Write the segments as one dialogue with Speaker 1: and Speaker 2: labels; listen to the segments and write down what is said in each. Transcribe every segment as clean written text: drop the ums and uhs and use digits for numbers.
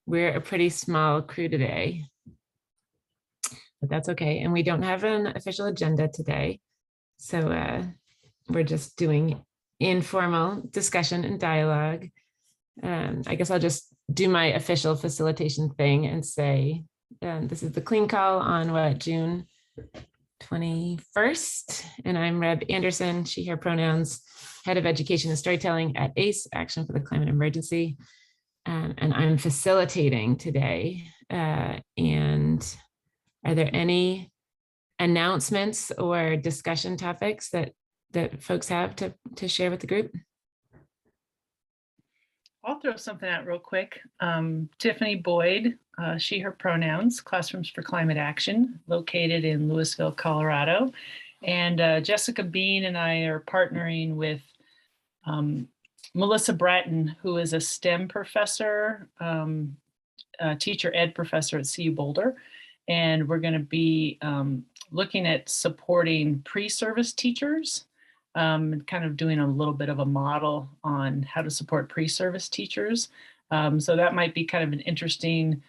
Speaker 1: We're a pretty small crew today, but that's okay. And we don't have an official agenda today. So we're just doing informal discussion and dialogue. I guess I'll just do my official facilitation thing and say, this is the clean call on what, June 21st. And I'm Reb Anderson, she, her pronouns, head of education and storytelling at ACE, Action for the Climate Emergency. And I'm facilitating today. And are there any announcements or discussion topics that folks have to share with the group?
Speaker 2: I'll throw something out real quick. Tiffany Boyd, she, her pronouns, Classrooms for Climate Action, located in Louisville, Colorado. And Jessica Bean and I are partnering with Melissa Bratton, who is a STEM professor, teacher ed professor at CU Boulder. And we're going to be looking at supporting pre-service teachers, kind of doing a little bit of a model on how to support pre-service teachers. So that might be kind of an interesting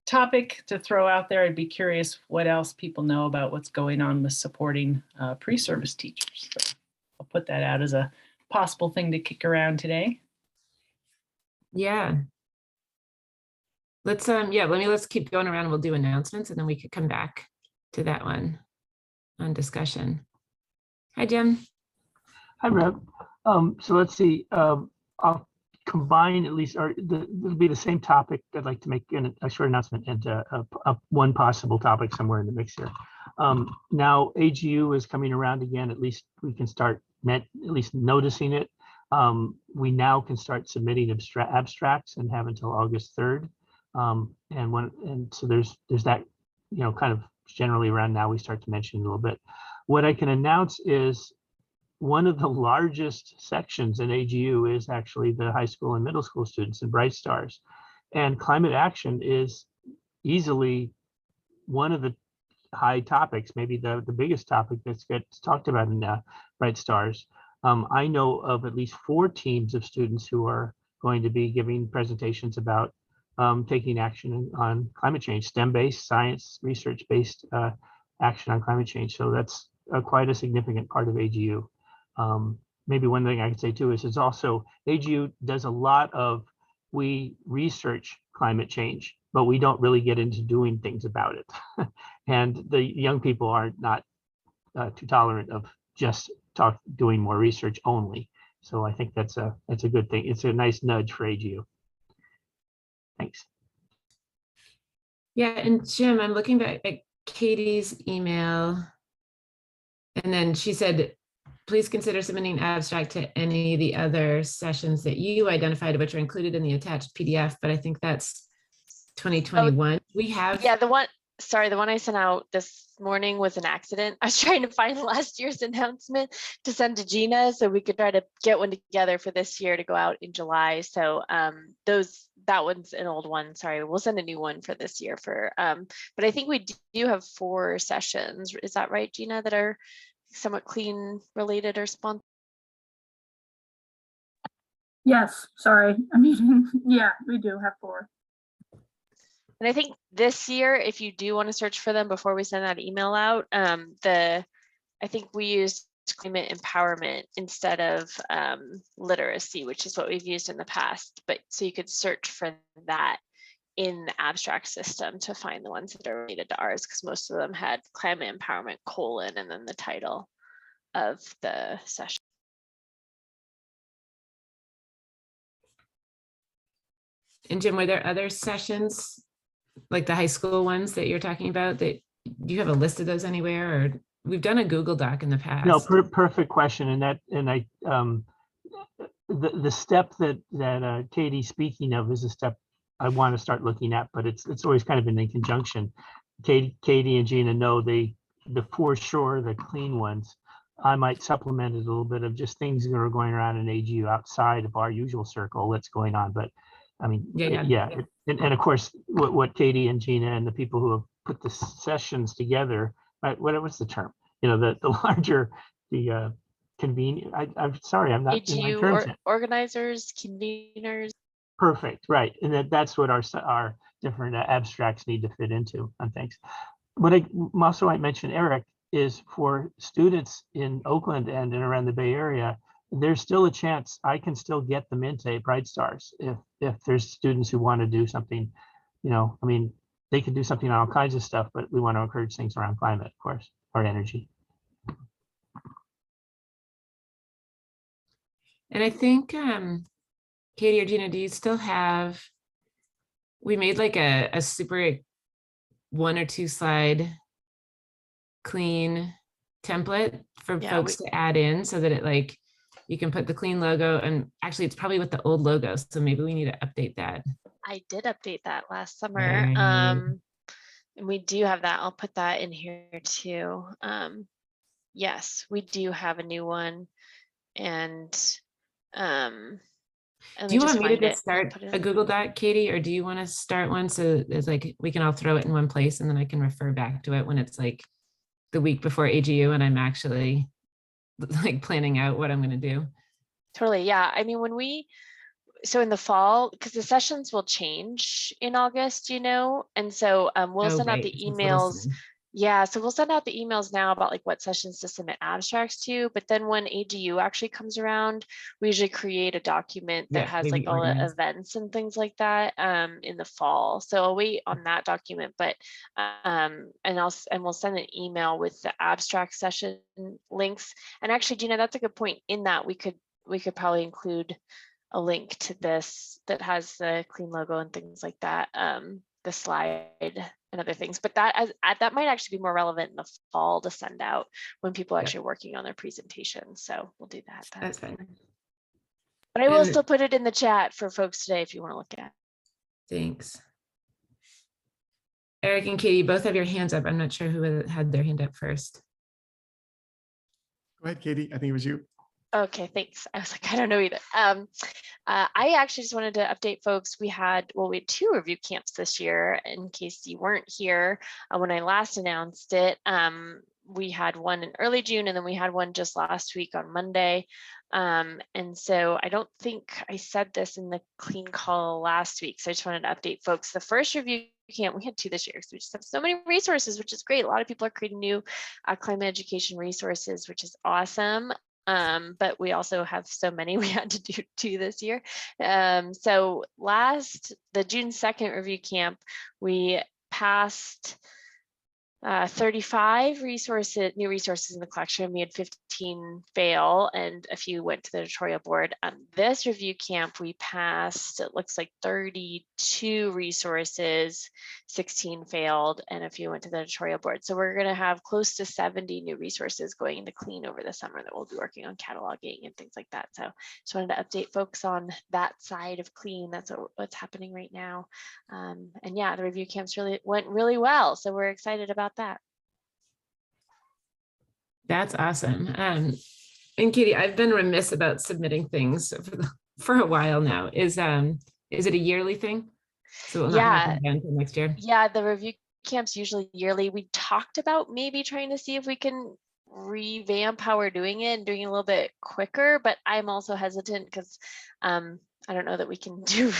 Speaker 2: topic to throw out there. I'd be curious what else people know about what's going on with supporting pre-service teachers. So I'll put that out as a possible thing to kick around today.
Speaker 1: Yeah. Let's keep going around and we'll do announcements and then we could come back to that one on discussion. Hi, Jim.
Speaker 3: Hi, Reb. So let's see. I'll combine at least, or it'll be the same topic. I'd like to make a short announcement and one possible topic somewhere in the mix here. Now AGU is coming around again. At least we can start at least noticing it. We now can start submitting abstracts and have until August 3rd. And so there's that, kind of generally around now we start to mention a little bit. What I can announce is one of the largest sections in AGU is actually the high school and middle school students in Bright Stars. And climate action is easily one of the high topics, maybe the biggest topic that gets talked about in Bright Stars. I know of at least 4 teams of students who are going to be giving presentations about taking action on climate change, STEM-based, science, research-based action on climate change. So that's quite a significant part of AGU. Maybe one thing I could say too is it's also, AGU does a lot of, we research climate change, but we don't really get into doing things about it. And the young people are not too tolerant of just doing more research only. So I think that's a good thing. It's a nice nudge for AGU. Thanks.
Speaker 1: Yeah, and Jim, I'm looking back at Katie's email. And then she said, please consider submitting abstract to any of the other sessions that you identified, which are included in the attached PDF, but I think that's 2021. We have.
Speaker 4: Yeah, the one I sent out this morning was an accident. I was trying to find last year's announcement to send to Gina so we could try to get one together for this year to go out in July. So that one's an old one. Sorry, we'll send a new one for this year but I think we do have 4 sessions. Is that right, Gina, that are somewhat clean related or sponsored?
Speaker 5: Yes, sorry. I mean, yeah, we do have 4.
Speaker 4: And I think this year, if you do want to search for them before we send that email out, I think we used climate empowerment instead of literacy, which is what we've used in the past. But so you could search for that in the abstract system to find the ones that are related to ours, because most of them had climate empowerment : and then the title of the session.
Speaker 1: And Jim, were there other sessions like the high school ones that you're talking about? That do you have a list of those anywhere, or we've done a Google Doc in the past?
Speaker 3: No, perfect question. And the step that Katie's speaking of is a step I want to start looking at, but it's always kind of in conjunction. Katie and Gina know the for sure, the clean ones. I might supplement it a little bit of just things that are going around in AGU outside of our usual circle that's going on. But I mean, yeah. And of course, what Katie and Gina and the people who have put the sessions together, right? What's the term? The larger, the convene. I'm sorry, I'm not in my terms yet.
Speaker 4: Organizers, conveners.
Speaker 3: Perfect, right. And that's what our different abstracts need to fit into on things. What I also might mention, Eric, is for students in Oakland and around the Bay Area, there's still a chance I can still get them into Bright Stars if there's students who want to do something, I mean, they can do something on all kinds of stuff, but we want to encourage things around climate, of course, or energy.
Speaker 1: And I think, Katie or Gina, do you still have, we made like a super 1 or 2 slide clean template for
Speaker 4: Yeah,
Speaker 1: folks to add in so that it like, you can put the clean logo, and actually it's probably with the old logo. So maybe we need to update that.
Speaker 4: I did update that last summer.
Speaker 1: Right.
Speaker 4: And we do have that. I'll put that in here too. Yes, we do have a new one. And
Speaker 1: Do you want me to just
Speaker 4: and I'll
Speaker 1: start
Speaker 4: put it
Speaker 1: a
Speaker 4: in.
Speaker 1: Google Doc, Katie, or do you want to start one so it's like we can all throw it in one place and then I can refer back to it when it's like the week before AGU and I'm actually like planning out what I'm going to do?
Speaker 4: Totally. Yeah. I mean, so in the fall, because the sessions will change in August, and so we'll
Speaker 1: Oh,
Speaker 4: send out
Speaker 1: right.
Speaker 4: the
Speaker 1: So it's a little
Speaker 4: emails.
Speaker 1: soon.
Speaker 4: Yeah, so we'll send out the emails now about like what sessions to submit abstracts to, but then when AGU actually comes around, we usually create a document that
Speaker 1: Yeah,
Speaker 4: has like
Speaker 1: maybe
Speaker 4: all the
Speaker 1: organize.
Speaker 4: events and things like that in the fall. So I'll wait on that document, but and we'll send an email with the abstract session links. And actually, Gina, that's a good point. In that we could probably include a link to this that has the clean logo and things like that, the slide and other things. But that might actually be more relevant in the fall to send out when people are
Speaker 1: Yep.
Speaker 4: actually working on their presentations. So we'll do that then.
Speaker 1: That's fine.
Speaker 4: But I will
Speaker 1: And
Speaker 4: still put it in the chat for folks today if you want to look at it.
Speaker 1: thanks. Eric and Katie, both have your hands up. I'm not sure who had their hand up first.
Speaker 6: Go ahead, Katie. I think it was you.
Speaker 4: Okay, thanks. I was like, I don't know either. I actually just wanted to update folks. We had 2 review camps this year. In case you weren't here when I last announced it, we had one in early June, and then we had one just last week on Monday. And so I don't think I said this in the clean call last week, so I just wanted to update folks. The first review camp, we had 2 this year because we just have so many resources, which is great. A lot of people are creating new climate education resources, which is awesome. But we also have so many we had to do 2 this year. So the June 2nd review camp, we passed 35 new resources in the collection. We had 15 fail and a few went to the editorial board. This review camp, we passed, it looks like 32 resources, 16 failed, and a few went to the editorial board. So we're going to have close to 70 new resources going into clean over the summer that we'll be working on cataloging and things like that. So just wanted to update folks on that side of clean. That's what's happening right now. And yeah, the review camps went really well. So we're excited about that.
Speaker 1: That's awesome. And Katie, I've been remiss about submitting things for a while now. Is it a yearly thing? So it will not happen again until next year?
Speaker 4: Yeah, the review camp's usually yearly. We talked about maybe trying to see if we can revamp how we're doing it and doing it a little bit quicker, but I'm also hesitant because I don't know that we can do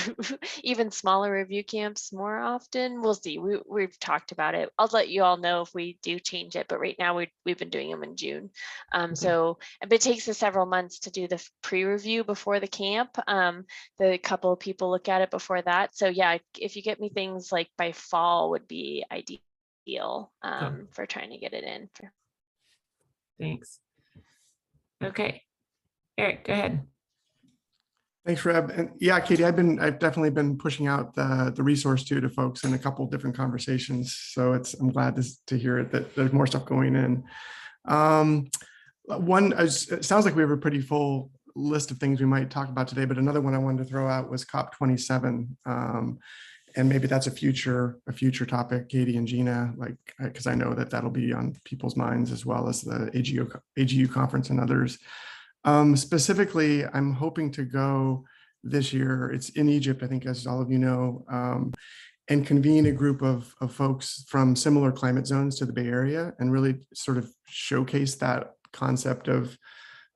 Speaker 4: even smaller review camps more often. We'll see. We've talked about it. I'll let you all know if we do change it, but right now we've been doing them in June. So it takes us several months to do the pre-review before the camp. The couple of people look at it before that. So yeah, if you get me things like by fall would be ideal for trying to get it in.
Speaker 1: Thanks. Okay. Eric, go ahead.
Speaker 6: Thanks, Reb. And yeah, Katie, I've definitely been pushing out the resource to folks in a couple of different conversations. So I'm glad to hear it that there's more stuff going in. It sounds like we have a pretty full list of things we might talk about today, but another one I wanted to throw out was COP27. And maybe that's a future topic, Katie and Gina, because I know that'll be on people's minds as well as the AGU conference and others. Specifically, I'm hoping to go this year. It's in Egypt, I think, as all of you know, and convene a group of folks from similar climate zones to the Bay Area and really sort of showcase that concept of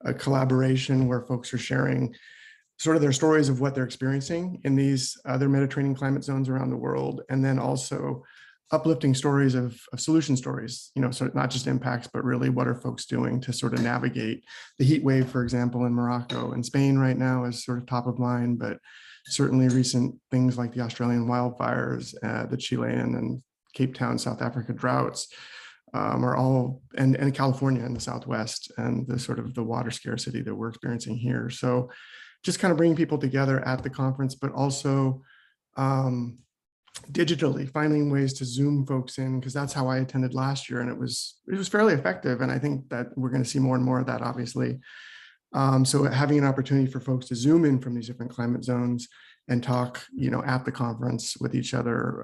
Speaker 6: a collaboration where folks are sharing sort of their stories of what they're experiencing in these other Mediterranean climate zones around the world, and then also uplifting stories of solution stories, so not just impacts, but really what are folks doing to sort of navigate the heat wave, for example, in Morocco and Spain right now is sort of top of mind, but certainly recent things like the Australian wildfires, the Chilean and Cape Town, South Africa droughts are all, and California in the Southwest, and the sort of the water scarcity that we're experiencing here. So just kind of bringing people together at the conference, but also digitally finding ways to Zoom folks in, because that's how I attended last year, and it was fairly effective. And I think that we're going to see more and more of that, obviously. So having an opportunity for folks to Zoom in from these different climate zones and talk, at the conference with each other,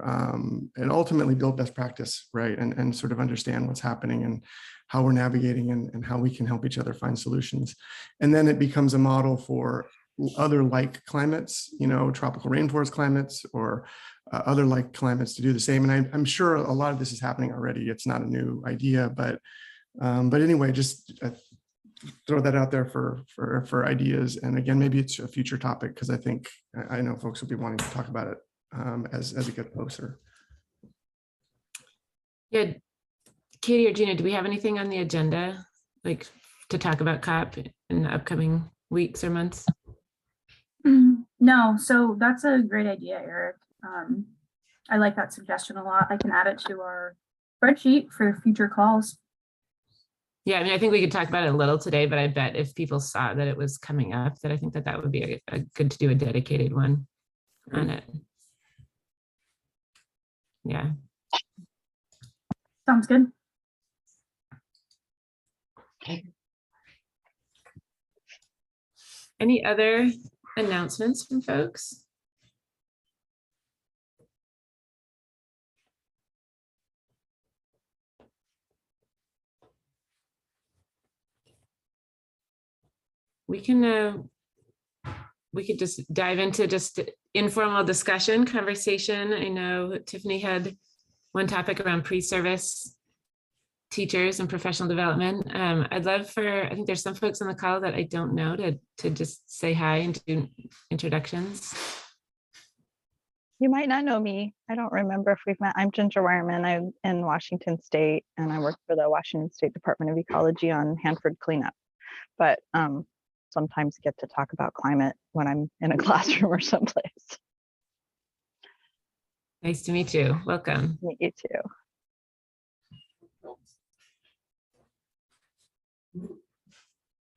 Speaker 6: and ultimately build best practice, right? And sort of understand what's happening and how we're navigating and how we can help each other find solutions. And then it becomes a model for other like climates, tropical rainforest climates, or other like climates to do the same. And I'm sure a lot of this is happening already. It's not a new idea, but anyway, just throw that out there for ideas. And again, maybe it's a future topic, because I know folks will be wanting to talk about it as it gets closer.
Speaker 1: Yeah, Katie or Gina, do we have anything on the agenda, like to talk about COP in the upcoming weeks or months?
Speaker 5: No, so that's a great idea, Eric. I like that suggestion a lot. I can add it to our spreadsheet for future calls.
Speaker 1: Yeah, I mean, I think we could talk about it a little today, but I bet if people saw that it was coming up, that I think that would be a good to do a dedicated one on it. Yeah.
Speaker 5: Sounds good.
Speaker 1: Any other announcements from folks? We could just dive into just informal discussion, conversation. I know Tiffany had one topic around pre-service teachers and professional development. I'd love I think there's some folks on the call that I don't know to just say hi and do introductions.
Speaker 7: You might not know me. I don't remember if we've met. I'm Ginger Wireman. I'm in Washington State, and I work for the Washington State Department of Ecology on Hanford cleanup. But sometimes get to talk about climate when I'm in a classroom or someplace.
Speaker 1: Nice to meet you. Welcome.
Speaker 7: Meet you too.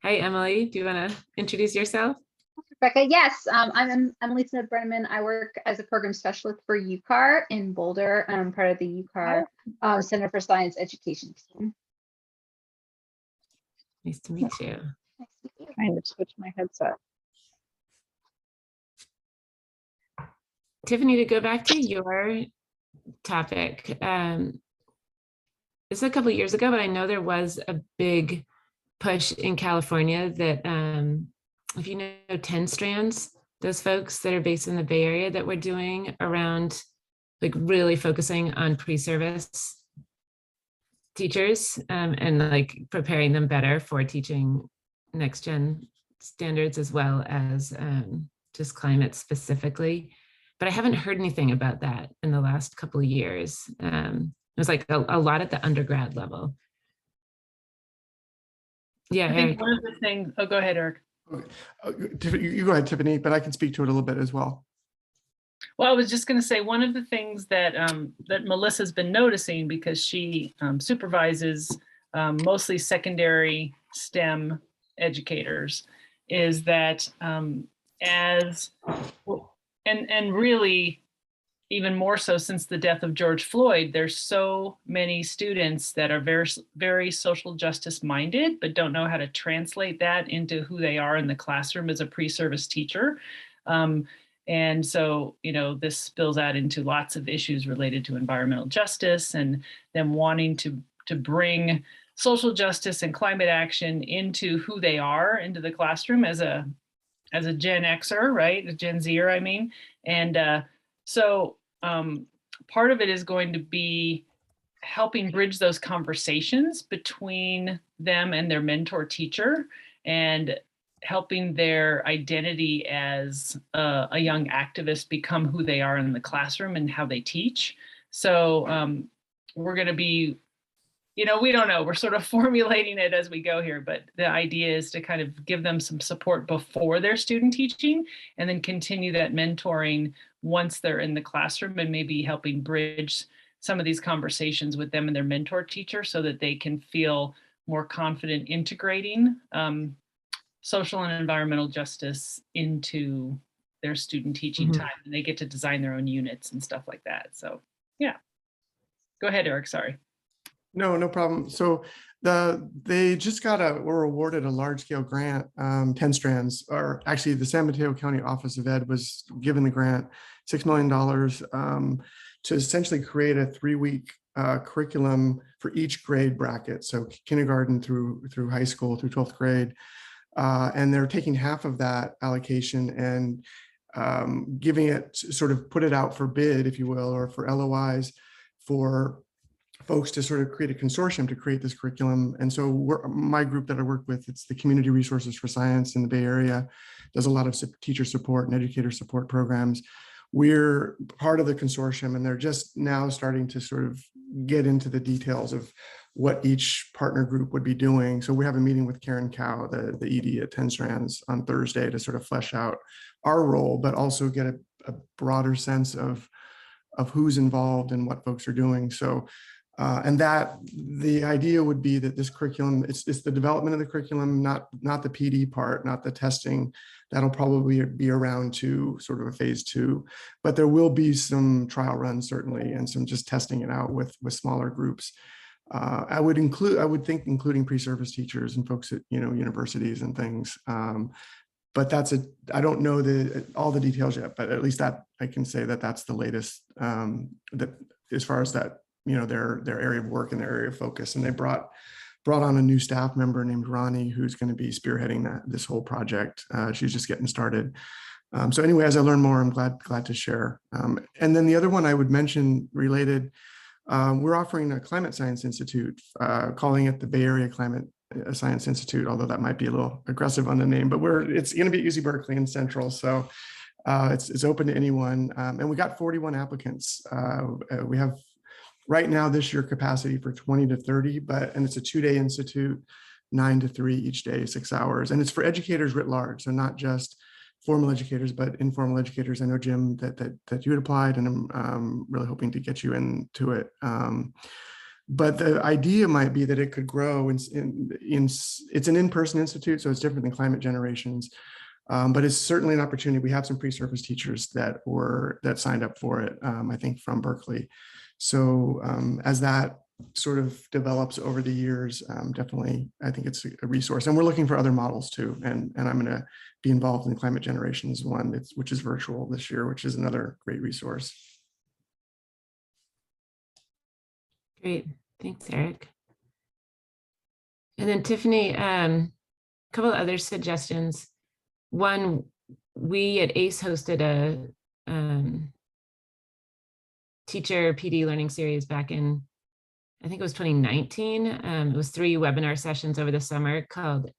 Speaker 1: Hi, Emily. Do you want to introduce yourself?
Speaker 8: Rebecca, yes, I'm Lisa Brenneman. I work as a program specialist for UCAR in Boulder. I'm part of the UCAR Center for Science Education team.
Speaker 1: Nice to meet you.
Speaker 8: Nice to meet you.
Speaker 7: Trying to switch my headset.
Speaker 1: Tiffany, to go back to your topic, this is a couple of years ago, but I know there was a big push in California that if you know 10 Strands, those folks that are based in the Bay Area, that we're doing around like really focusing on pre-service teachers and like preparing them better for teaching next gen standards as well as just climate specifically. But I haven't heard anything about that in the last couple of years. It was like a lot at the undergrad level. Yeah,
Speaker 2: I think
Speaker 1: Eric.
Speaker 2: one of the things, oh, go ahead, Eric.
Speaker 6: You go ahead, Tiffany, but I can speak to it a little bit as well.
Speaker 2: Well, I was just going to say one of the things that that Melissa's been noticing, because she supervises mostly secondary STEM educators, is that and really even more so since the death of George Floyd, there's so many students that are very, very social justice minded, but don't know how to translate that into who they are in the classroom as a pre-service teacher. And so, this spills out into lots of issues related to environmental justice and them wanting to bring social justice and climate action into who they are, into the classroom as a Gen Xer, right? A Gen Zer, I mean. And so part of it is going to be helping bridge those conversations between them and their mentor teacher, and helping their identity as a young activist become who they are in the classroom and how they teach. So we're going to be, we don't know, we're sort of formulating it as we go here, but the idea is to kind of give them some support before their student teaching and then continue that mentoring once they're in the classroom, and maybe helping bridge some of these conversations with them and their mentor teacher so that they can feel more confident integrating social and environmental justice into their student teaching time, and they get to design their own units and stuff like that. So yeah, go ahead, Eric, sorry.
Speaker 6: No problem. So they just were awarded a large scale grant, 10 strands, or actually the San Mateo County Office of Ed was given the grant, $6 million to essentially create a 3-week curriculum for each grade bracket. So kindergarten through high school through 12th grade. And they're taking half of that allocation and giving it, sort of put it out for bid, if you will, or for LOIs for folks to sort of create a consortium to create this curriculum. And so my group that I work with, it's the Community Resources for Science in the Bay Area, does a lot of teacher support and educator support programs. We're part of the consortium, and they're just now starting to sort of get into the details of what each partner group would be doing. So we have a meeting with Karen Cow, the ED at 10 Strands, on Thursday to sort of flesh out our role, but also get a broader sense of who's involved and what folks are doing. So, and that the idea would be that this curriculum, it's the development of the curriculum, not the PD part, not the testing. That'll probably be around to sort of a phase 2, but there will be some trial runs certainly, and some just testing it out with smaller groups. I would think including pre-service teachers and folks at universities and things. But I don't know all the details yet, but at least that I can say that that's the latest that as far as that, their area of work and their area of focus. And they brought on a new staff member named Ronnie, who's going to be spearheading this whole project. She's just getting started. So anyway, as I learn more, I'm glad to share. And then the other one I would mention related, we're offering a climate science institute, calling it the Bay Area Climate Science Institute, although that might be a little aggressive on the name, but it's going to be at UC Berkeley and Central. So it's open to anyone. And we got 41 applicants. We have right now this year capacity for 20 to 30, and it's a 2-day institute, 9 to 3 each day, 6 hours. And it's for educators writ large. So not just formal educators, but informal educators. I know, Jim, that you had applied, and I'm really hoping to get you into it. But the idea might be that it could grow. It's an in-person institute, so it's different than Climate Generations. But it's certainly an opportunity. We have some pre-service teachers that signed up for it, I think from Berkeley. So as that sort of develops over the years, definitely, I think it's a resource. And we're looking for other models too. And I'm going to be involved in Climate Generations one, which is virtual this year, which is another great resource.
Speaker 1: Great, thanks, Eric. And then Tiffany, a couple of other suggestions. One, we at ACE hosted a teacher PD learning series back in, I think it was 2019. It was 3 webinar sessions over the summer called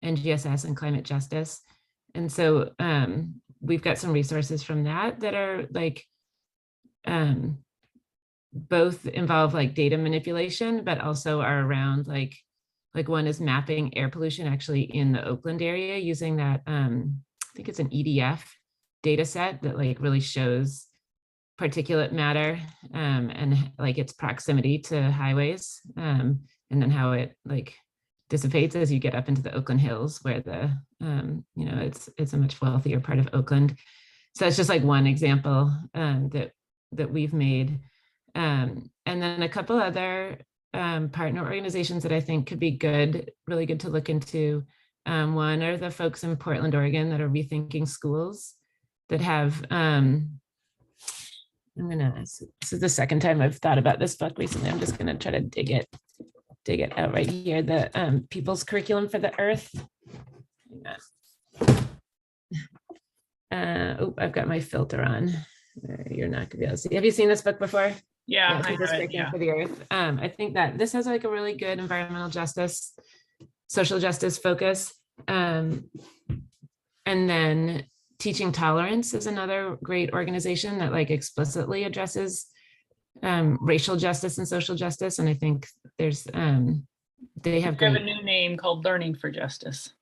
Speaker 1: NGSS and Climate Justice. And so we've got some resources from that are like, both involve like data manipulation, but also are around like one is mapping air pollution actually in the Oakland area using that, I think it's an EDF data set that like really shows particulate matter and like its proximity to highways, and then how it like dissipates as you get up into the Oakland Hills, where the it's a much wealthier part of Oakland. So it's just like one example that we've made, and then a couple other partner organizations that I think could be really good to look into. One are the folks in Portland, Oregon that are rethinking schools that have this is the second time I've thought about this book recently. I'm just gonna try to dig it out right here. The People's Curriculum for the Earth. Oh, I've got my filter on. You're not gonna be able to see. Have you seen this book before?
Speaker 2: Yeah,
Speaker 1: People's Curriculum for the Earth. I think that this has like a really good environmental justice, social justice focus. And then Teaching Tolerance is another great organization that like explicitly addresses racial justice and social justice. And I think there's, they have
Speaker 2: They have a
Speaker 1: great,
Speaker 2: new name called Learning for Justice.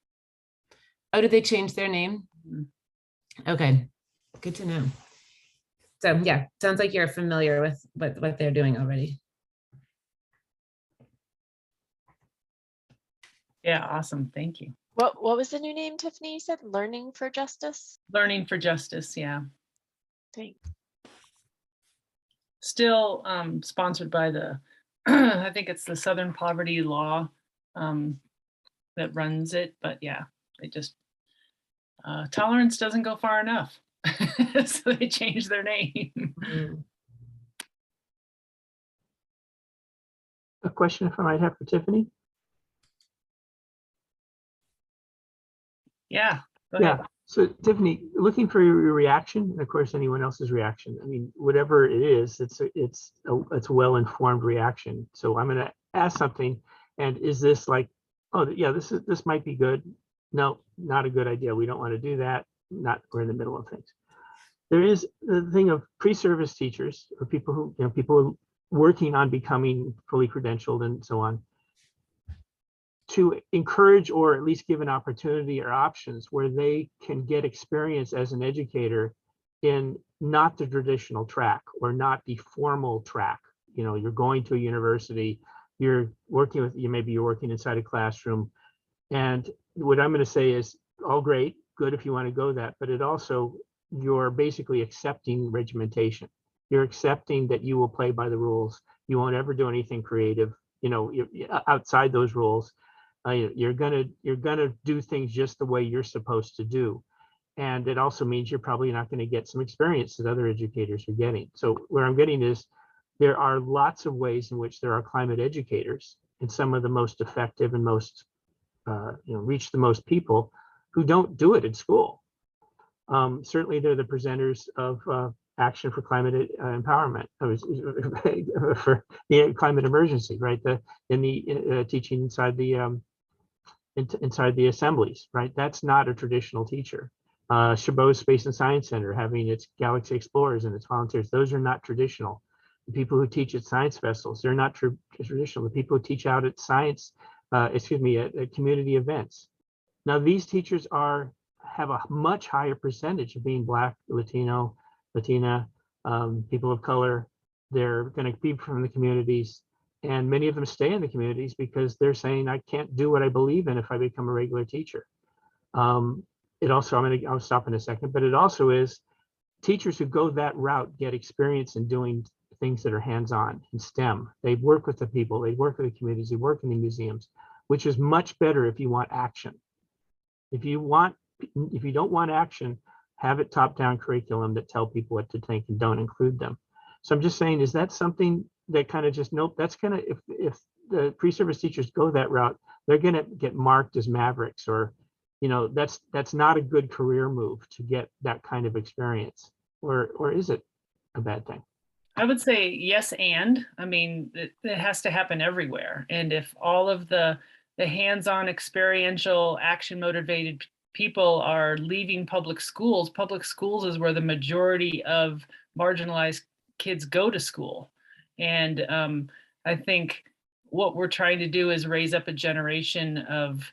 Speaker 1: oh, did they change their name?
Speaker 2: Mhm.
Speaker 1: Okay, good to know. So yeah, sounds like you're familiar with what they're doing already.
Speaker 2: Yeah, awesome. Thank you.
Speaker 4: What was the new name, Tiffany? You said Learning for Justice?
Speaker 2: Learning for Justice. Yeah.
Speaker 4: Thanks.
Speaker 2: Still sponsored by the, I think it's the Southern Poverty Law that runs it. But yeah, they just, tolerance doesn't go far enough. So they changed their name.
Speaker 1: Mhm.
Speaker 3: A question if I might have for Tiffany?
Speaker 2: Yeah. Go ahead.
Speaker 3: Yeah, so Tiffany, looking for your reaction, and of course, anyone else's reaction. I mean, whatever it is, it's a well-informed reaction. So I'm gonna ask something, and is this like, oh, yeah, this might be good. No, not a good idea. We don't want to do that. Not, we're in the middle of things. There is the thing of pre-service teachers, or people who, people working on becoming fully credentialed and so on, to encourage or at least give an opportunity or options where they can get experience as an educator in not the traditional track or not the formal track. You know, you're going to a university, you're working with, maybe you're working inside a classroom. And what I'm going to say is, all great, good if you want to go that, but it also, you're basically accepting regimentation. You're accepting that you will play by the rules. You won't ever do anything creative, outside those rules. You're gonna do things just the way you're supposed to do. And it also means you're probably not going to get some experience that other educators are getting. So where I'm getting is, there are lots of ways in which there are climate educators, and some of the most effective and most reach the most people who don't do it in school. Certainly they're the presenters of Action for Climate Empowerment, for the climate emergency, right? Teaching inside the assemblies, right? That's not a traditional teacher. Chabot Space and Science Center having its Galaxy Explorers and its volunteers, those are not traditional. The people who teach at science festivals, they're not traditional. The people who teach out at at community events. Now these teachers have a much higher percentage of being Black, Latino, Latina, people of color. They're going to be from the communities. And many of them stay in the communities because they're saying, I can't do what I believe in if I become a regular teacher. It also, I'll stop in a second, but it also is teachers who go that route get experience in doing things that are hands-on in STEM. They work with the people, they work with the communities, they work in the museums, which is much better if you want action. If you don't want action, have it top-down curriculum that tell people what to think and don't include them. So I'm just saying, is that something that kind of just, nope, that's gonna, if the pre-service teachers go that route, they're gonna get marked as mavericks, or that's not a good career move to get that kind of experience, or is it a bad thing?
Speaker 2: I would say yes, and I mean, it has to happen everywhere. And if all of the hands-on, experiential, action-motivated people are leaving public schools is where the majority of marginalized kids go to school. And I think what we're trying to do is raise up a generation of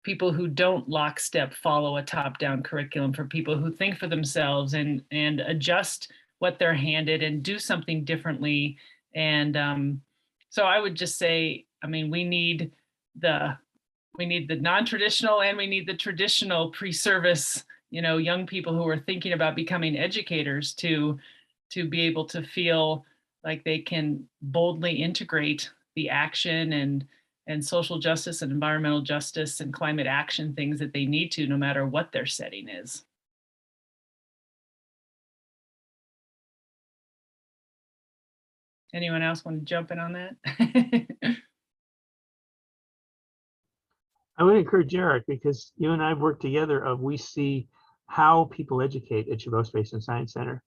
Speaker 2: people who don't lockstep follow a top-down curriculum, for people who think for themselves and adjust what they're handed and do something differently. And so I would just say, I mean, we need the non-traditional and we need the traditional pre-service, young people who are thinking about becoming educators to be able to feel like they can boldly integrate the action and social justice and environmental justice and climate action things that they need to, no matter what their setting is. Anyone else want to jump in on that?
Speaker 3: I would encourage Eric, because you and I have worked together we see how people educate at Chabot Space and Science Center.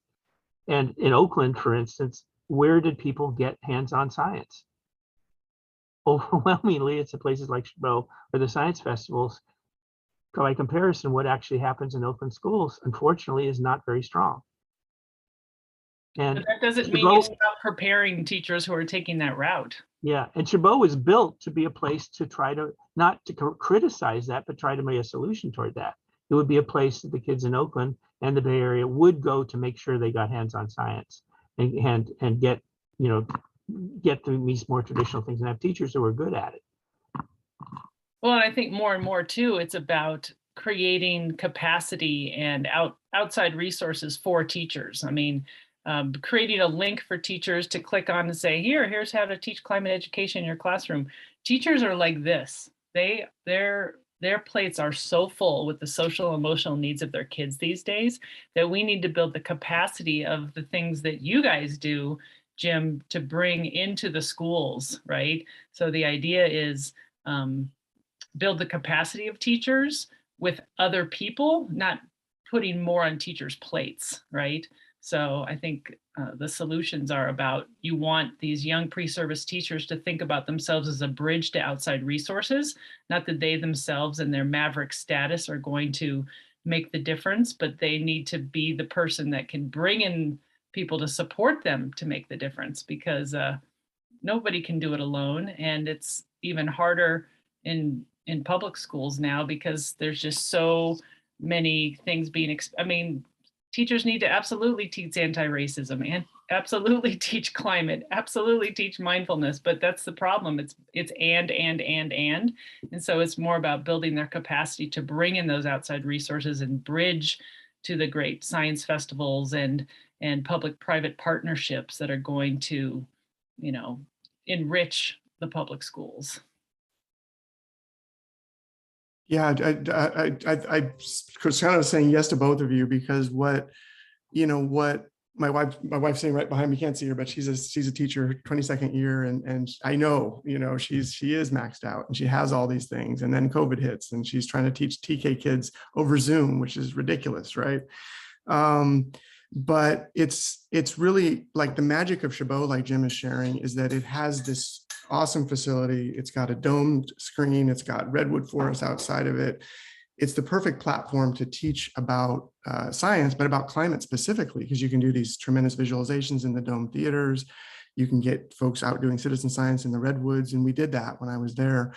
Speaker 3: And in Oakland, for instance, where did people get hands-on science? Overwhelmingly, it's at places like Chabot or the science festivals. by comparison, what actually happens in Oakland schools, unfortunately, is not very strong. And
Speaker 2: But that doesn't mean you
Speaker 3: Chabot,
Speaker 2: stop preparing teachers who are taking that route.
Speaker 3: yeah, and Chabot was built to be a place to try to, not to criticize that, but try to make a solution toward that. It would be a place that the kids in Oakland and the Bay Area would go to make sure they got hands-on science and get, you know, get through these more traditional things and have teachers who are good at it.
Speaker 2: Well, and I think more and more too, it's about creating capacity and outside resources for teachers. I mean, creating a link for teachers to click on and say, here's how to teach climate education in your classroom. Teachers are like this. Their plates are so full with the social emotional needs of their kids these days that we need to build the capacity of the things that you guys do, Jim, to bring into the schools, right? So the idea is build the capacity of teachers with other people, not putting more on teachers' plates, right? So I think the solutions are about, you want these young pre-service teachers to think about themselves as a bridge to outside resources, not that they themselves and their maverick status are going to make the difference, but they need to be the person that can bring in people to support them to make the difference, because nobody can do it alone. And it's even harder in public schools now because there's just so many things being, I mean, teachers need to absolutely teach anti-racism and absolutely teach climate, absolutely teach mindfulness, but that's the problem. It's and so it's more about building their capacity to bring in those outside resources and bridge to the great science festivals and public-private partnerships that are going to, you know, enrich the public schools.
Speaker 6: Yeah, I was kind of saying yes to both of you, because what my wife's sitting right behind me, can't see her, but she's a teacher, 22nd year, and I know, she is maxed out and she has all these things, and then COVID hits and she's trying to teach TK kids over Zoom, which is ridiculous, right? But it's really like the magic of Chabot, like Jim is sharing, is that it has this awesome facility. It's got a domed screen. It's got redwood forest outside of it. It's the perfect platform to teach about science, but about climate specifically, because you can do these tremendous visualizations in the dome theaters. You can get folks out doing citizen science in the redwoods, and we did that when I was there.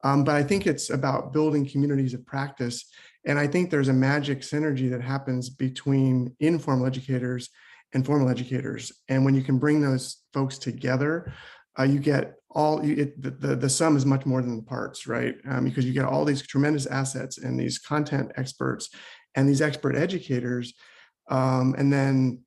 Speaker 6: But I think it's about building communities of practice. And I think there's a magic synergy that happens between informal educators and formal educators. And when you can bring those folks together, you get the sum is much more than the parts, right? Because you get all these tremendous assets and these content experts and these expert educators. And then,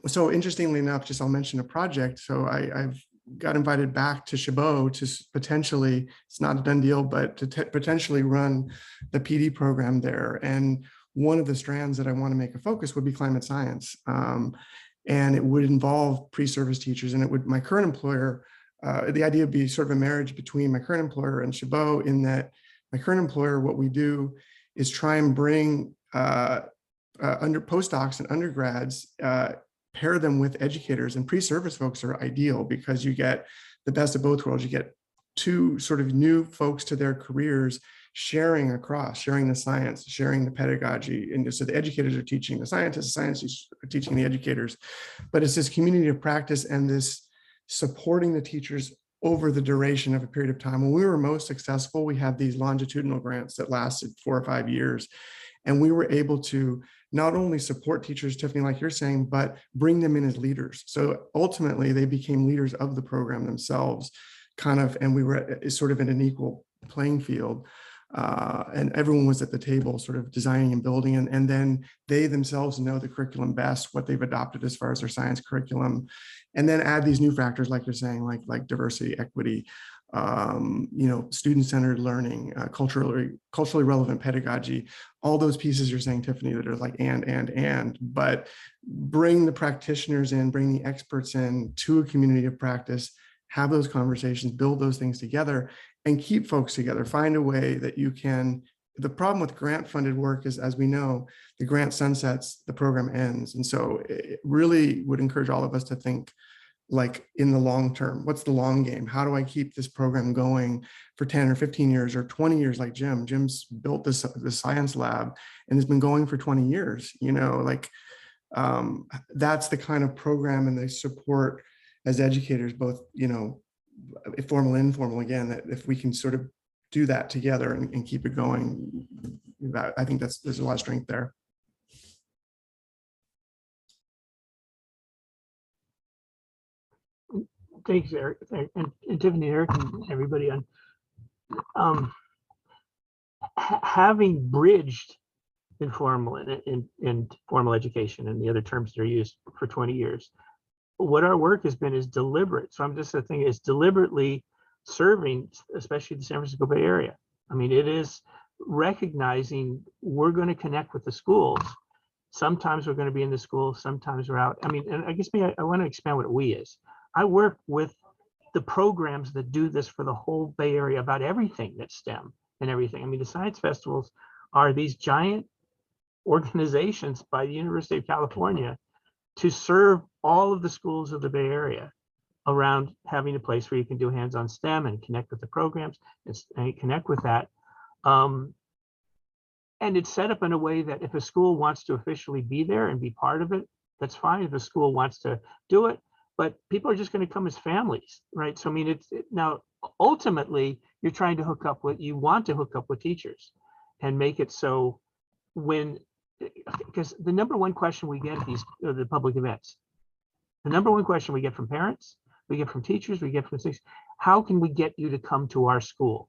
Speaker 6: so interestingly enough, just I'll mention a project. So I've got invited back to Chabot to potentially, it's not a done deal, but to potentially run the PD program there. And one of the strands that I want to make a focus would be climate science. And it would involve pre-service teachers, and it would, my current employer, the idea would be sort of a marriage between my current employer and Chabot, in that my current employer, what we do is try and bring under postdocs and undergrads, pair them with educators, and pre-service folks are ideal because you get the best of both worlds. You get two sort of new folks to their careers, sharing the science, sharing the pedagogy. And so the educators are teaching the scientists, the scientists are teaching the educators, but it's this community of practice and this supporting the teachers over the duration of a period of time. When we were most successful, we had these longitudinal grants that lasted 4 or 5 years. And we were able to not only support teachers, Tiffany, like you're saying, but bring them in as leaders. So ultimately they became leaders of the program themselves, and we were sort of in an equal playing field. And everyone was at the table sort of designing and building, and then they themselves know the curriculum best, what they've adopted as far as their science curriculum, and then add these new factors, like you're saying, like diversity, equity, student-centered learning, culturally relevant pedagogy, all those pieces you're saying, Tiffany, that are like but bring the practitioners in, bring the experts in to a community of practice, have those conversations, build those things together, and keep folks together. Find a way that you can. The problem with grant-funded work is, as we know, the grant sunsets, the program ends. And so it really would encourage all of us to think like in the long term? What's the long game? How do I keep this program going for 10 or 15 years or 20 years like Jim? Jim's built this science lab and has been going for 20 years, you know, like that's the kind of program and the support as educators, both, you know, formal and informal, again, that if we can sort of do that together and keep it going, that, I think there's a lot of strength there.
Speaker 3: Thanks, Eric, and Tiffany, Eric, and everybody on having bridged informal and formal education and the other terms that are used for 20 years. What our work has been is deliberate. So I'm just the thing is deliberately serving, especially the San Francisco Bay Area. I mean, it is recognizing we're going to connect with the schools. Sometimes we're going to be in the school, sometimes we're out. I mean, and I guess I want to expand what we is. I work with the programs that do this for the whole Bay Area about everything that's STEM and everything. I mean, the science festivals are these giant organizations by the University of California to serve all of the schools of the Bay Area around having a place where you can do hands-on STEM and connect with the programs and connect with that. And it's set up in a way that if a school wants to officially be there and be part of it, that's fine. If a school wants to do it, but people are just going to come as families, right? So I mean, now ultimately you're trying to hook up with, you want to hook up with teachers and make it so when, because the number one question we get at these the public events, the number one question we get from parents, we get from teachers, we get from things, how can we get you to come to our school?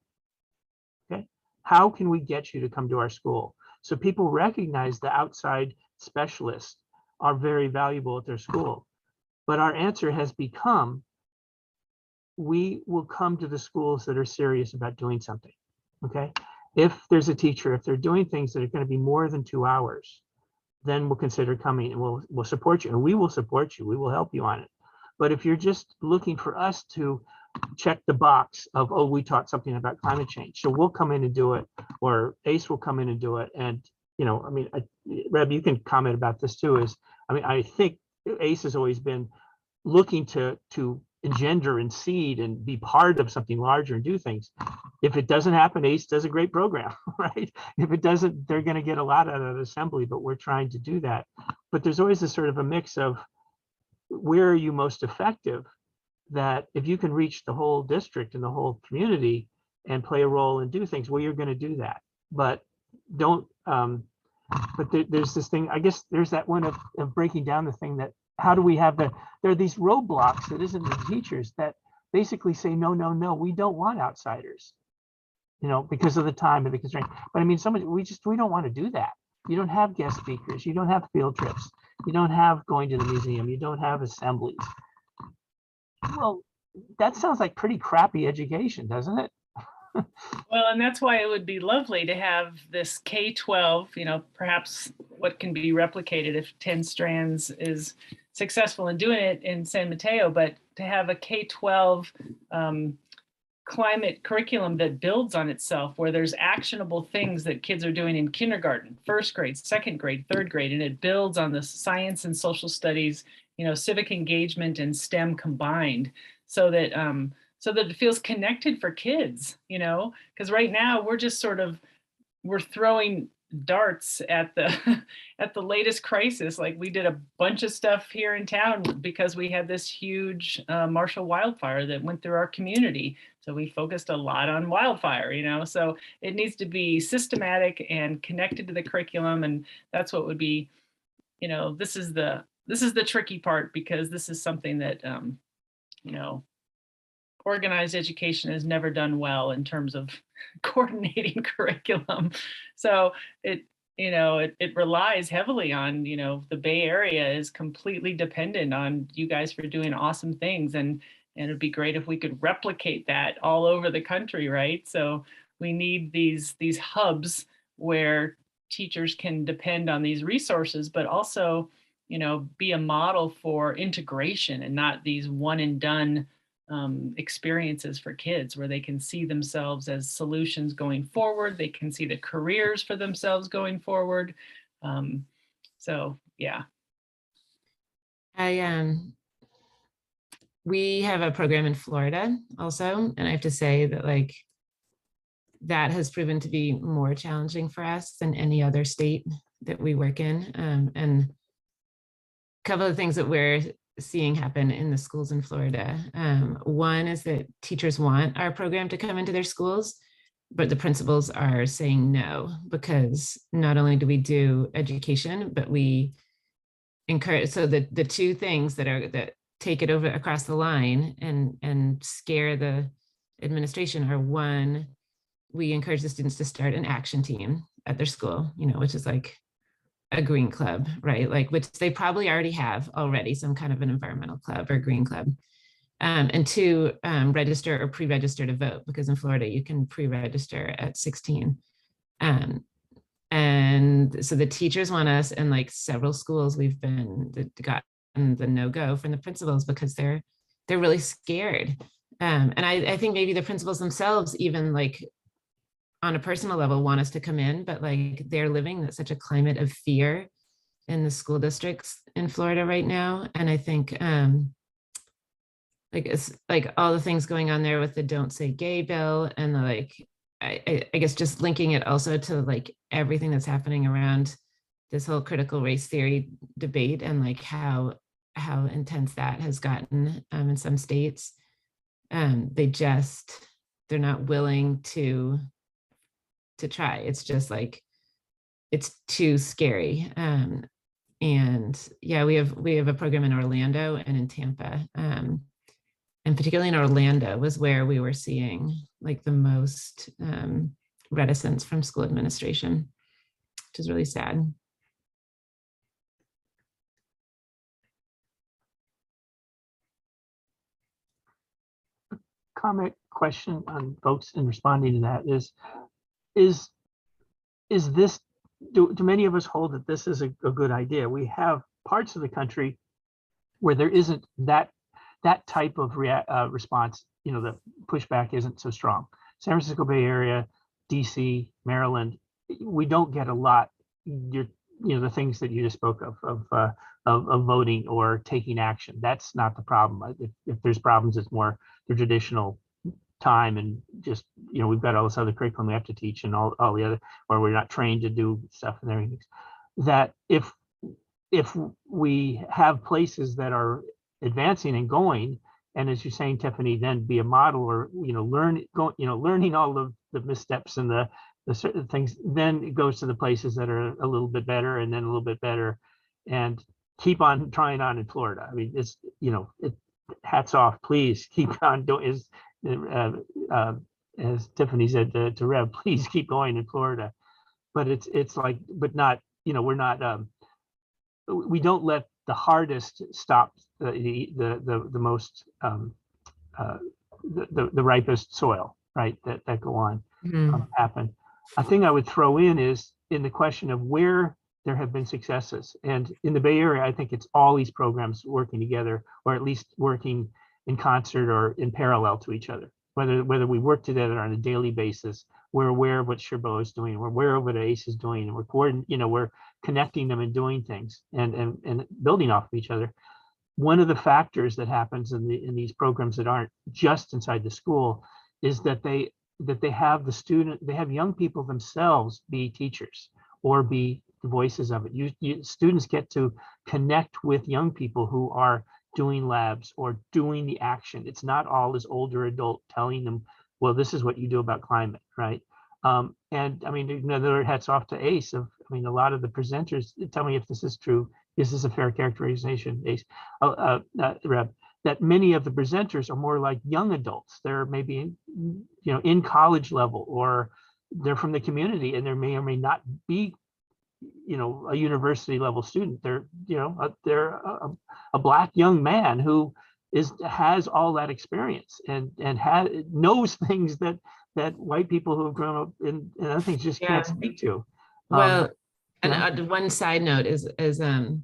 Speaker 3: Okay, how can we get you to come to our school? So people recognize the outside specialists are very valuable at their school. But our answer has become, we will come to the schools that are serious about doing something, okay? If there's a teacher, if they're doing things that are going to be more than 2 hours, then we'll consider coming and we'll support you, and we will support you. We will help you on it. But if you're just looking for us to check the box of, oh, we taught something about climate change, so we'll come in and do it, or ACE will come in and do it. And, you know, I mean, Reb, you can comment about this too, is, I mean, I think ACE has always been looking to engender and seed and be part of something larger and do things. If it doesn't happen, ACE does a great program, right? If it doesn't, they're going to get a lot out of assembly, but we're trying to do that. But there's always this sort of a mix of where are you most effective, that if you can reach the whole district and the whole community and play a role and do things, well, you're going to do that. But don't, but there's this thing, I guess there's that one of breaking down the thing that, how do we have there are these roadblocks that isn't the teachers that basically say, no, no, no, we don't want outsiders, you know, because of the time and the constraint. But I mean, we don't want to do that. You don't have guest speakers, you don't have field trips, you don't have going to the museum, you don't have assemblies. Well, that sounds like pretty crappy education, doesn't it?
Speaker 2: Well, and that's why it would be lovely to have this K-12, you know, perhaps what can be replicated if 10 Strands is successful in doing it in San Mateo, but to have a K-12 climate curriculum that builds on itself, where there's actionable things that kids are doing in kindergarten, first grade, second grade, third grade, and it builds on the science and social studies, you know, civic engagement and STEM combined, so that it feels connected for kids, you know, because right now we're just sort of, we're throwing darts at the at the latest crisis. Like we did a bunch of stuff here in town because we had this huge Marshall wildfire that went through our community. So we focused a lot on wildfire, you know, so it needs to be systematic and connected to the curriculum. And that's what would be, you know, this is the tricky part, because this is something that, you know, organized education has never done well in terms of coordinating curriculum. So it, you know, it relies heavily on, you know, the Bay Area is completely dependent on you guys for doing awesome things. And it'd be great if we could replicate that all over the country, right? So we need these hubs where teachers can depend on these resources, but also, you know, be a model for integration and not these one and done experiences for kids, where they can see themselves as solutions going forward. They can see the careers for themselves going forward. So yeah.
Speaker 1: I we have a program in Florida also, and I have to say that like that has proven to be more challenging for us than any other state that we work in. And a couple of things that we're seeing happen in the schools in Florida. One is that teachers want our program to come into their schools, but the principals are saying no, because not only do we do education, but we encourage, so the two things that take it over across the line and scare the administration are, one, we encourage the students to start an action team at their school, you know, which is like a green club, right? Like, which they probably already have already, some kind of an environmental club or green club. And two, register or pre-register to vote, because in Florida you can pre-register at 16. And so the teachers want us, and like several schools we've gotten the no-go from the principals because they're really scared. And I think maybe the principals themselves, even like on a personal level, want us to come in, but like they're living such a climate of fear in the school districts in Florida right now. And I think like it's like all the things going on there with the Don't Say Gay bill, and the, like, I guess just linking it also to like everything that's happening around this whole critical race theory debate, and like how intense that has gotten in some states. They're not willing to try. It's just like, it's too scary. And yeah, we have a program in Orlando and in Tampa. And particularly in Orlando was where we were seeing like the most reticence from school administration, which is really sad.
Speaker 3: Comment, question on folks in responding to that is this, do many of us hold that this is a good idea? We have parts of the country where there isn't that type of response, you know, the pushback isn't so strong. San Francisco Bay Area, DC, Maryland, we don't get a lot, you know, the things that you just spoke of voting or taking action. That's not the problem. If there's problems, it's more the traditional time, and just, you know, we've got all this other curriculum we have to teach, and all the other, where we're not trained to do stuff and everything. That if we have places that are advancing and going, and as you're saying, Tiffany, then be a model, or, you know, learning all of the missteps and the certain things, then it goes to the places that are a little bit better, and then a little bit better, and keep on trying on in Florida. I mean, it's, you know, hats off, please keep on doing, as Tiffany said to Rev, please keep going in Florida. But it's like, but not, you know, we're not, we don't let the hardest stop the most the ripest soil, right, that go on happen. A thing I would throw in is in the question of where there have been successes, and in the Bay Area, I think it's all these programs working together, or at least working in concert or in parallel to each other. Whether we work together on a daily basis, we're aware of what Chabot is doing, we're aware of what ACE is doing, and we're connecting them and doing things and building off of each other. One of the factors that happens in these programs that aren't just inside the school is that they have young people themselves be teachers or be the voices of it. Students get to connect with young people who are doing labs or doing the action. It's not all this older adult telling them, well, this is what you do about climate, right? And I mean, another hats off to ACE. A lot of the presenters, tell me if this is true. Is this a fair characterization, ACE? Reb, that many of the presenters are more like young adults. They're maybe, in college level, or they're from the community, and there may or may not be, a university level student. They're a Black young man who has all that experience and knows things that white people who have grown up in other things just can't speak to.
Speaker 1: Well, and one side note is and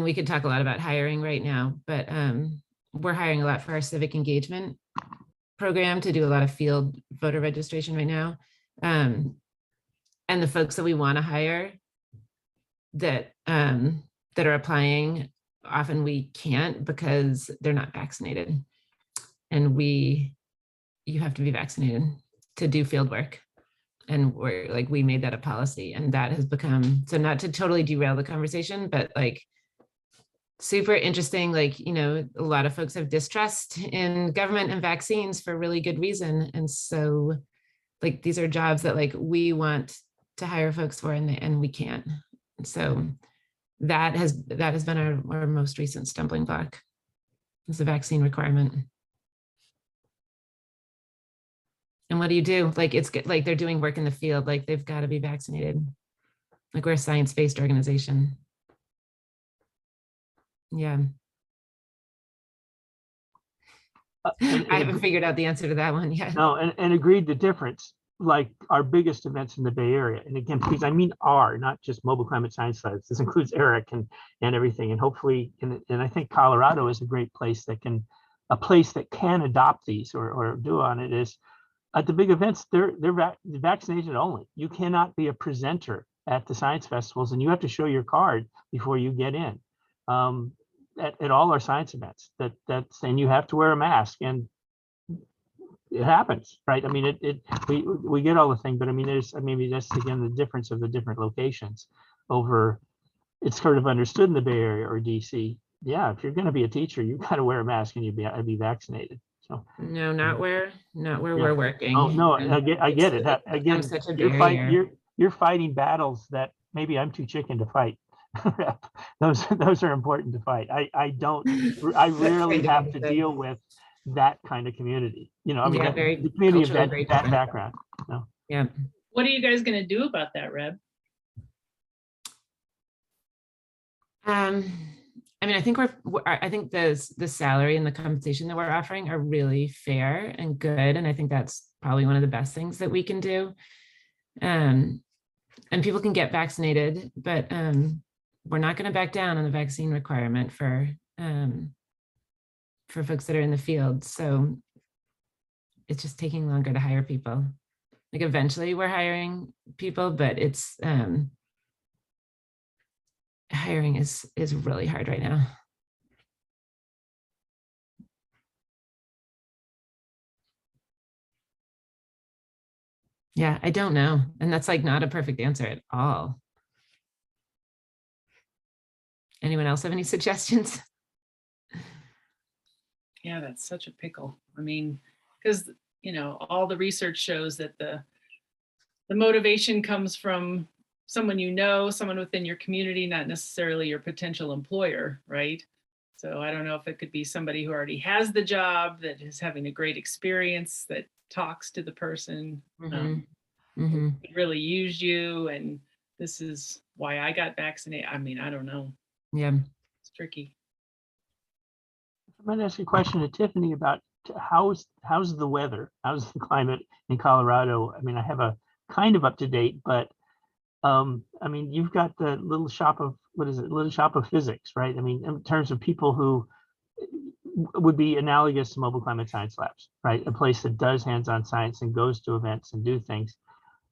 Speaker 1: we could talk a lot about hiring right now, but we're hiring a lot for our civic engagement program to do a lot of field voter registration right now. And the folks that we want to hire that are applying often we can't because they're not vaccinated. And you have to be vaccinated to do field work. And we made that a policy, and that has become, so not to totally derail the conversation, but like super interesting. Like, a lot of folks have distrust in government and vaccines for really good reason. And so like, these are jobs that like we want to hire folks for, and we can't. So that has been our most recent stumbling block, is the vaccine requirement. And what do you do? Like, it's like they're doing work in the field, like they've got to be vaccinated. Like, we're a science-based organization. Yeah. I haven't figured out the answer to that one yet.
Speaker 3: No, and agreed the difference, like our biggest events in the Bay Area. And again, because I mean not just mobile climate science labs. This includes Eric and everything. And hopefully, and I think Colorado is a great place that can adopt these or do on it, is at the big events, they're vaccinated only. You cannot be a presenter at the science festivals, and you have to show your card before you get in. At all our science events, and you have to wear a mask, and it happens, right? I mean, we get all the thing, but I mean, maybe that's again the difference of the different locations. It's sort of understood in the Bay Area or DC. Yeah, if you're going to be a teacher, you got to wear a mask and you be vaccinated. So
Speaker 1: no, not where
Speaker 3: yeah.
Speaker 1: we're working.
Speaker 3: Oh no, I get it. Again,
Speaker 1: such a
Speaker 3: you're fighting battles that maybe I'm too chicken to fight. those are important to fight. I rarely have to deal with that kind of community. I mean, the community of that background. No.
Speaker 1: Yeah.
Speaker 2: What are you guys going to do about that, Reb?
Speaker 1: I mean, I think I think the salary and the compensation that we're offering are really fair and good. And I think that's probably one of the best things that we can do. And people can get vaccinated, but we're not going to back down on the vaccine requirement for folks that are in the field. So it's just taking longer to hire people. Like, eventually we're hiring people, but it's hiring is really hard right now. Yeah, I don't know. And that's like not a perfect answer at all. Anyone else have any suggestions?
Speaker 2: Yeah, that's such a pickle. I mean, because, all the research shows that the motivation comes from someone someone within your community, not necessarily your potential employer, right? So I don't know if it could be somebody who already has the job, that is having a great experience, that talks to the person, really used you, and this is why I got vaccinated. I mean, I don't know.
Speaker 1: Yeah.
Speaker 2: It's tricky.
Speaker 3: I'm going to ask a question to Tiffany about how's the weather, how's the climate in Colorado. I mean, I have a kind of up to date, but I mean, you've got the little shop of physics, right? I mean, in terms of people who would be analogous to mobile climate science labs, right? A place that does hands-on science and goes to events and do things.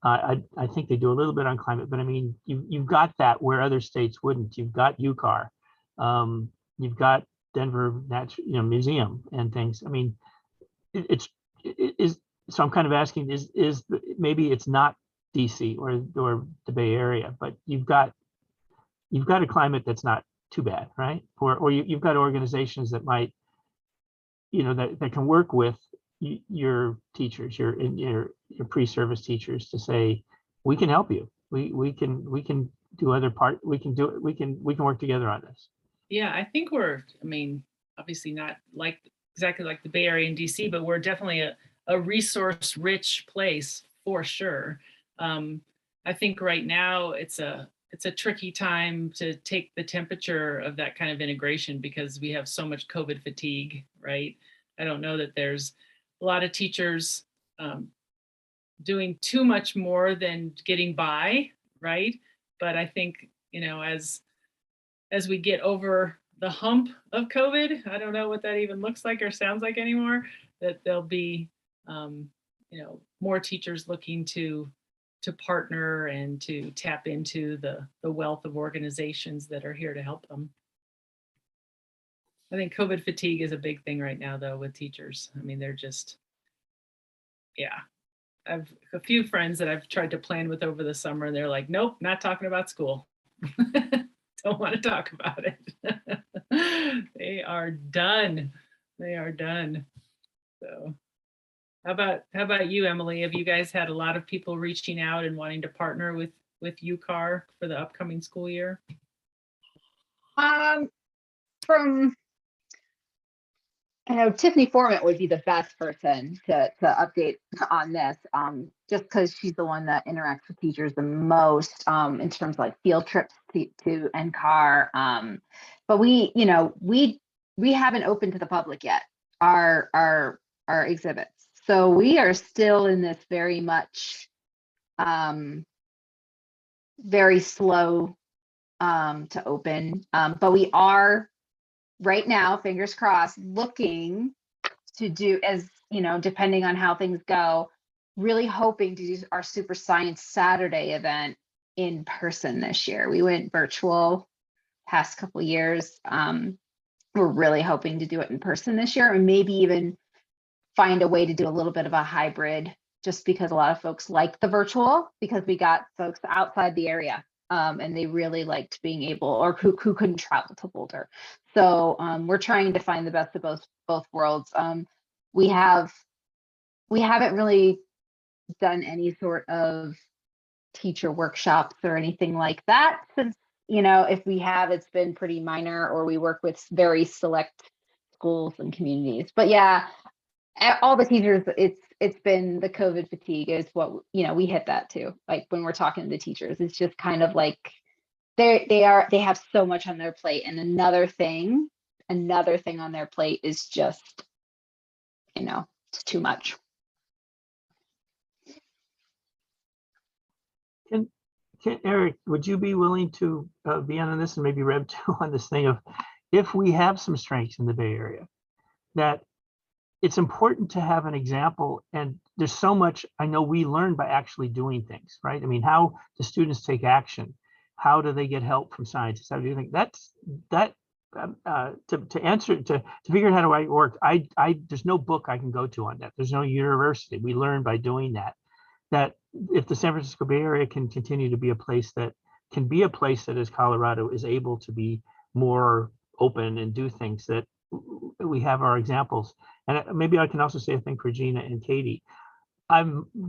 Speaker 3: I think they do a little bit on climate, but I mean, you've got that where other states wouldn't. You've got UCAR, you've got Denver Museum and things. I mean, so I'm kind of asking, is maybe it's not DC or the Bay Area, but you've got a climate that's not too bad, right? Or you've got organizations that might, that can work with your teachers, your pre-service teachers, to say, we can help you. We can do other part. We can work together on this.
Speaker 2: Yeah, I think I mean, obviously not exactly like the Bay Area and DC, but we're definitely a resource-rich place for sure. I think right now it's a tricky time to take the temperature of that kind of integration, because we have so much COVID fatigue, right? I don't know that there's a lot of teachers doing too much more than getting by, right? But I think, as we get over the hump of COVID, I don't know what that even looks like or sounds like anymore, that there'll be, more teachers looking to partner and to tap into the wealth of organizations that are here to help them. I think COVID fatigue is a big thing right now, though, with teachers. I mean, they're just, yeah. I've a few friends that I've tried to plan with over the summer. They're like, nope, not talking about school. Don't want to talk about it. They are done. They are done. So how about you, Emily? Have you guys had a lot of people reaching out and wanting to partner with UCAR for the upcoming school year?
Speaker 8: From I know Tiffany Foreman would be the best person to update on this, just because she's the one that interacts with teachers the most in terms of like field trips to NCAR. But we haven't opened to the public yet our exhibits, so we are still in this very much very slow to open, but we are right now, fingers crossed, looking to do, as you know, depending on how things go, really hoping to do our Super Science Saturday event in person this year. We went virtual past couple years. We're really hoping to do it in person this year, and maybe even find a way to do a little bit of a hybrid, just because a lot of folks like the virtual, because we got folks outside the area. And they really liked being able, or who couldn't travel to Boulder. So we're trying to find the best of both worlds. We haven't really done any sort of teacher workshops or anything like that since, if we have, it's been pretty minor, or we work with very select schools and communities. But yeah, all the teachers, it's been the COVID fatigue is what, we hit that too. Like when we're talking to the teachers, it's just kind of like they have so much on their plate, and another thing on their plate is just, it's too much.
Speaker 3: Can Eric, would you be willing to be on this, and maybe Reb too, on this thing of, if we have some strengths in the Bay Area, that it's important to have an example, and there's so much I know we learn by actually doing things, right? I mean, how do students take action? How do they get help from scientists? How do you think to figure out how to work? There's no book I can go to on that. There's no university. We learn by doing that. That if the San Francisco Bay Area can continue to be a place that as Colorado is able to be more open and do things, that we have our examples. And maybe I can also say a thing for Gina and Katie.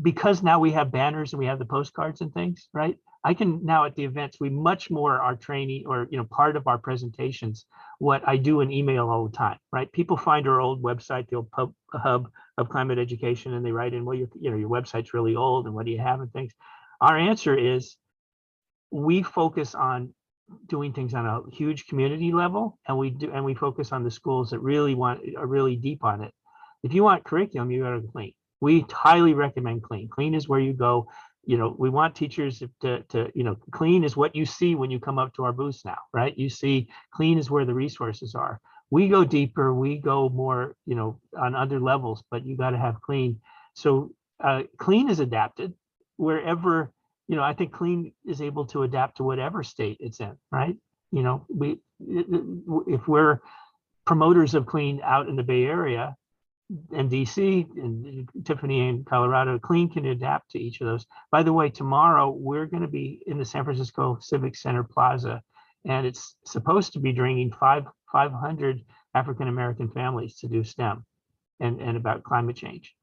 Speaker 3: Because now we have banners and we have the postcards and things, right? I can now at the events, we much more are training, or part of our presentations, what I do in email all the time, right? People find our old website, the old hub of climate education, and they write in, well, your website's really old, and what do you have and things. Our answer is, we focus on doing things on a huge community level, and we focus on the schools that are really deep on it. If you want curriculum, you got to clean. We highly recommend clean. Clean is where you go. We want teachers to clean is what you see when you come up to our booths now, right? You see clean is where the resources are. We go deeper, we go more, on other levels, but you got to have clean. So clean is adapted wherever. I think clean is able to adapt to whatever state it's in, right? If we're promoters of clean out in the Bay Area and DC and Tiffany in Colorado, clean can adapt to each of those. By the way, tomorrow we're going to be in the San Francisco Civic Center Plaza, and it's supposed to be bringing 500 African-American families to do STEM and about climate change.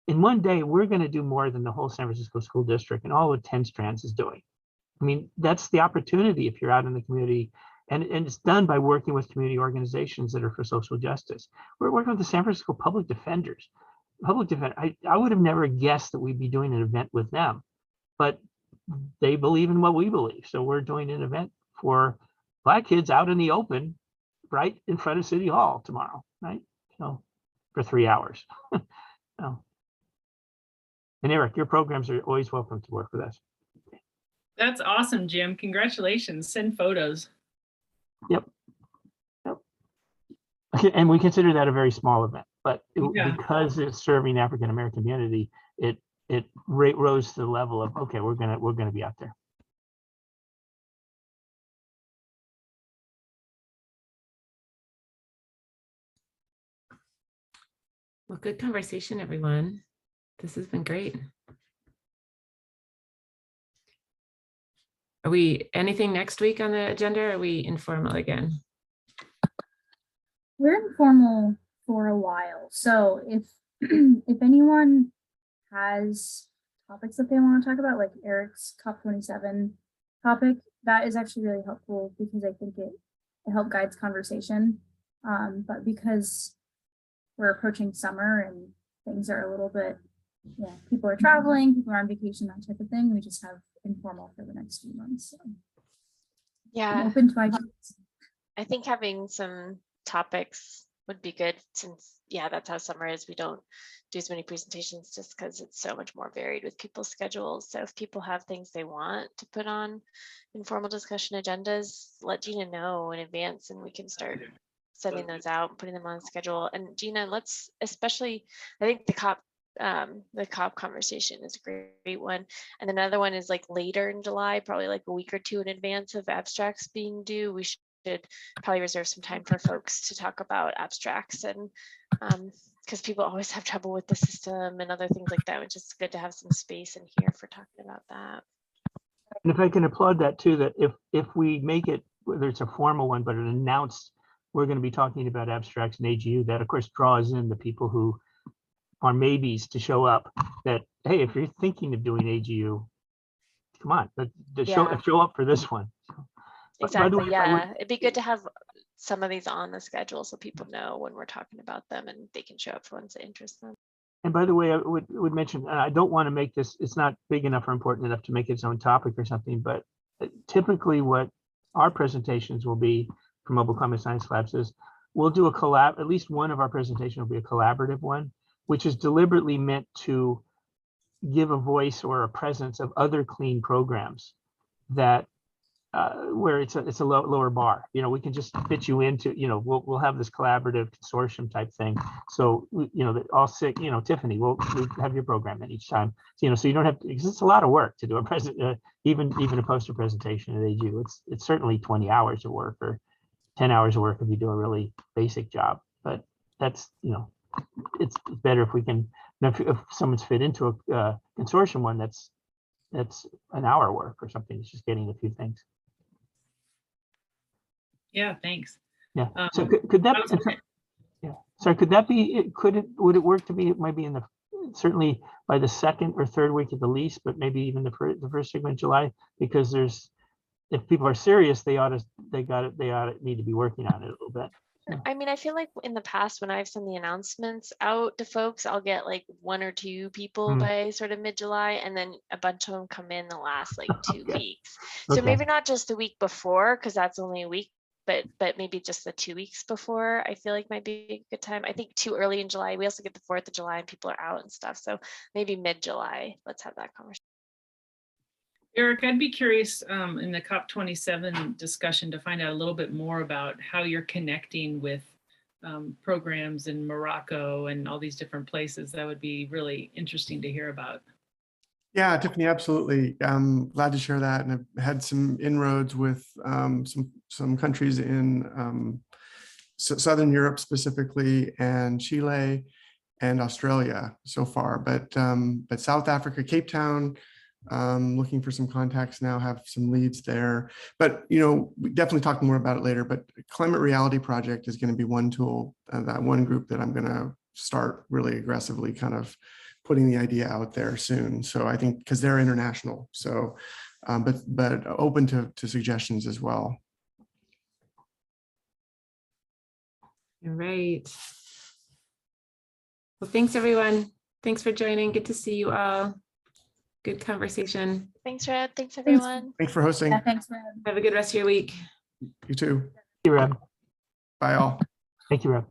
Speaker 3: In one day, we're going to do more than the whole San Francisco School District and all of 10 Strands is doing. I mean, that's the opportunity if you're out in the community, and it's done by working with community organizations that are for social justice. We're working with the San Francisco Public Defenders. I would have never guessed that we'd be doing an event with them, but they believe in what we believe. So we're doing an event for Black kids out in the open, right in front of City Hall tomorrow, right? So for 3 hours. So. And Eric, your programs are always welcome to work with us.
Speaker 2: That's awesome, Jim. Congratulations. Send photos.
Speaker 3: Yep. And we consider that a very small event, but because it's serving the African-American community, it rose to the level of, okay, we're gonna be out there.
Speaker 1: Well, good conversation, everyone. This has been great. Are we anything next week on the agenda? Or are we informal again?
Speaker 5: We're informal for a while, so if if anyone has topics that they want to talk about, like Eric's COP27 topic, that is actually really helpful because I think it helps guides conversation. But because we're approaching summer and things are a little bit, yeah, people are traveling, people are on vacation, that type of thing. We just have informal for the next few months. So I'm
Speaker 4: Yeah,
Speaker 5: open to ideas.
Speaker 4: I think having some topics would be good since, yeah, that's how summer is. We don't do as many presentations just because it's so much more varied with people's schedules. So if people have things they want to put on informal discussion agendas, let Gina know in advance and we can start sending those out and putting them on the schedule. And Gina, let's especially, I think the COP conversation is a great one. And another one is like later in July, probably like a week or two in advance of abstracts being due. We should probably reserve some time for folks to talk about abstracts, and because people always have trouble with the system and other things like that. It's just good to have some space in here for talking about that.
Speaker 3: And if I can applaud that too, that if we make it, whether it's a formal one, but an announced, we're going to be talking about abstracts and AGU, that of course draws in the people who are maybes to show up, that, hey, if you're thinking of doing AGU, come on, show up for this one. By the way,
Speaker 4: Exactly.
Speaker 3: if I would-
Speaker 4: Yeah, it'd be good to have some of these on the schedule so people know when we're talking about them and they can show up for ones that interest them.
Speaker 3: And by the way, I would mention, I don't want to make this, it's not big enough or important enough to make its own topic or something, but typically what our presentations will be for Mobile Climate Science Labs is we'll do a collab, at least one of our presentations will be a collaborative one, which is deliberately meant to give a voice or a presence of other clean programs that where it's a lower bar. You know, we can just fit you into, you know, we'll have this collaborative consortium type thing. So, you know, that all sick, you know, Tiffany, we'll have your program in each time. So, you know, so you don't have to, because it's a lot of work to do a present, even a poster presentation at AGU. It's certainly 20 hours of work or 10 hours of work if you do a really basic job. But that's, you know, it's better if we can, if someone's fit into a consortium one that's an hour work or something. It's just getting a few things.
Speaker 2: Yeah, thanks.
Speaker 3: Yeah. So could that? Yeah. Sorry. Could that be? Would it work to be? It might be in the certainly by the second or third week at the least, but maybe even the first week in July, because there's, if people are serious, they ought to need to be working on it a little bit.
Speaker 4: I mean, I feel like in the past when I've sent the announcements out to folks, I'll get like 1 or 2 people by sort of mid-July, and then a bunch of them come in the last like 2 weeks. So
Speaker 3: Okay.
Speaker 4: maybe not just the week before, because that's only a week, but maybe just the 2 weeks before, I feel like might be a good time. I think too early in July. We also get the 4th of July and people are out and stuff. So maybe mid-July, let's have that conversation.
Speaker 2: Eric, I'd be curious in the COP27 discussion to find out a little bit more about how you're connecting with programs in Morocco and all these different places. That would be really interesting to hear about.
Speaker 6: Yeah, Tiffany, absolutely. I'm glad to share that. And I've had some inroads with some countries in Southern Europe specifically, and Chile and Australia so far. But South Africa, Cape Town, looking for some contacts now, have some leads there. But, you know, we definitely talk more about it later, but Climate Reality Project is going to be one tool, that one group that I'm going to start really aggressively kind of putting the idea out there soon. So I think because they're international, so but open to suggestions as well.
Speaker 1: All right. Well, thanks everyone. Thanks for joining. Good to see you all. Good conversation.
Speaker 4: Thanks, Red. Thanks, everyone.
Speaker 6: Thanks for hosting.
Speaker 5: Yeah, thanks, Red.
Speaker 1: Have a good rest of your week.
Speaker 6: You too.
Speaker 3: Thank you, Rob.
Speaker 6: Bye all.
Speaker 3: Thank you, Rob.